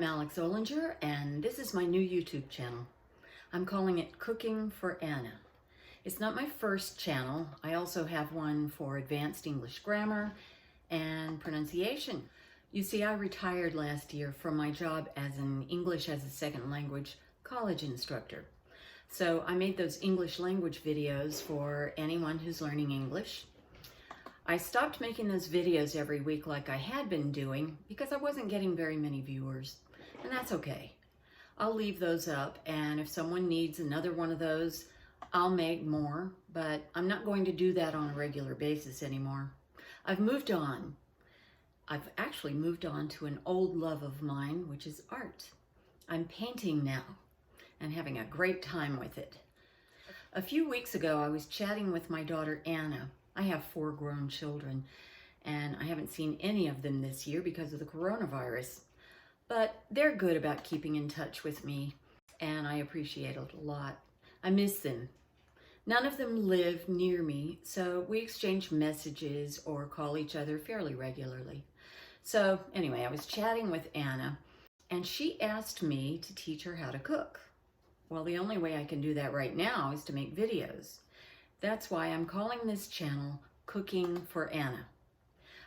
I'm Alex Ollinger, and this is my new YouTube channel. I'm calling it Cooking for Anna. It's not my first channel. I also have one for advanced English grammar and pronunciation. You see, I retired last year from my job as an English as a second language college instructor. So I made those English language videos for anyone who's learning English. I stopped making those videos every week like I had been doing because I wasn't getting very many viewers, and that's okay. I'll leave those up, and if someone needs another one of those, I'll make more, but I'm not going to do that on a regular basis anymore. I've moved on. I've actually moved on to an old love of mine, which is art. I'm painting now and having a great time with it. A few weeks ago, I was chatting with my daughter, Anna. I have 4 grown children, and I haven't seen any of them this year because of the coronavirus. But they're good about keeping in touch with me, and I appreciate it a lot. I miss them. None of them live near me, so we exchange messages or call each other fairly regularly. So anyway, I was chatting with Anna, and she asked me to teach her how to cook. Well, the only way I can do that right now is to make videos. That's why I'm calling this channel Cooking for Anna.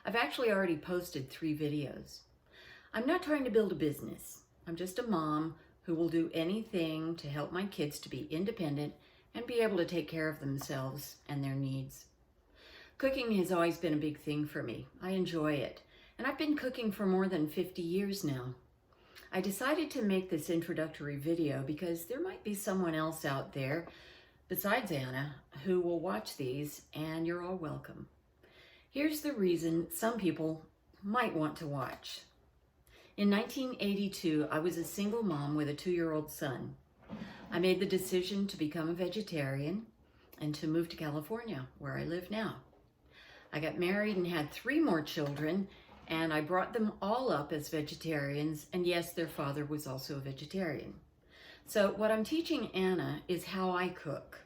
I've actually already posted 3 videos. I'm not trying to build a business. I'm just a mom who will do anything to help my kids to be independent and be able to take care of themselves and their needs. Cooking has always been a big thing for me. I enjoy it, and I've been cooking for more than 50 years now. I decided to make this introductory video because there might be someone else out there besides Anna who will watch these, and you're all welcome. Here's the reason some people might want to watch. In 1982, I was a single mom with a 2-year-old son. I made the decision to become a vegetarian and to move to California, where I live now. I got married and had 3 more children, and I brought them all up as vegetarians, and yes, their father was also a vegetarian. So what I'm teaching Anna is how I cook,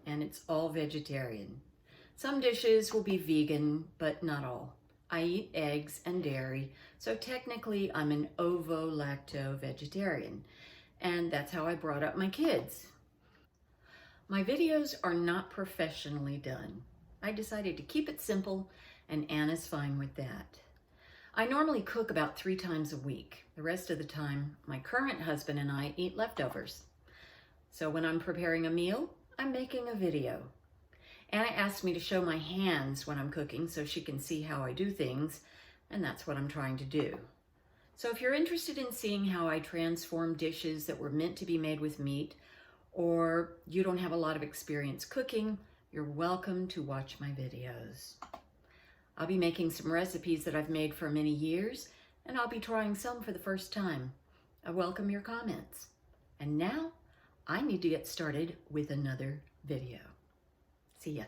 and it's all vegetarian. Some dishes will be vegan, but not all. I eat eggs and dairy, so technically I'm an ovo-lacto vegetarian, and that's how I brought up my kids. My videos are not professionally done. I decided to keep it simple, and Anna's fine with that. I normally cook about 3 times a week. The rest of the time, my current husband and I eat leftovers. So when I'm preparing a meal, I'm making a video. Anna asked me to show my hands when I'm cooking so she can see how I do things, and that's what I'm trying to do. So if you're interested in seeing how I transform dishes that were meant to be made with meat, or you don't have a lot of experience cooking, you're welcome to watch my videos. I'll be making some recipes that I've made for many years, and I'll be trying some for the first time. I welcome your comments. And now, I need to get started with another video. See ya.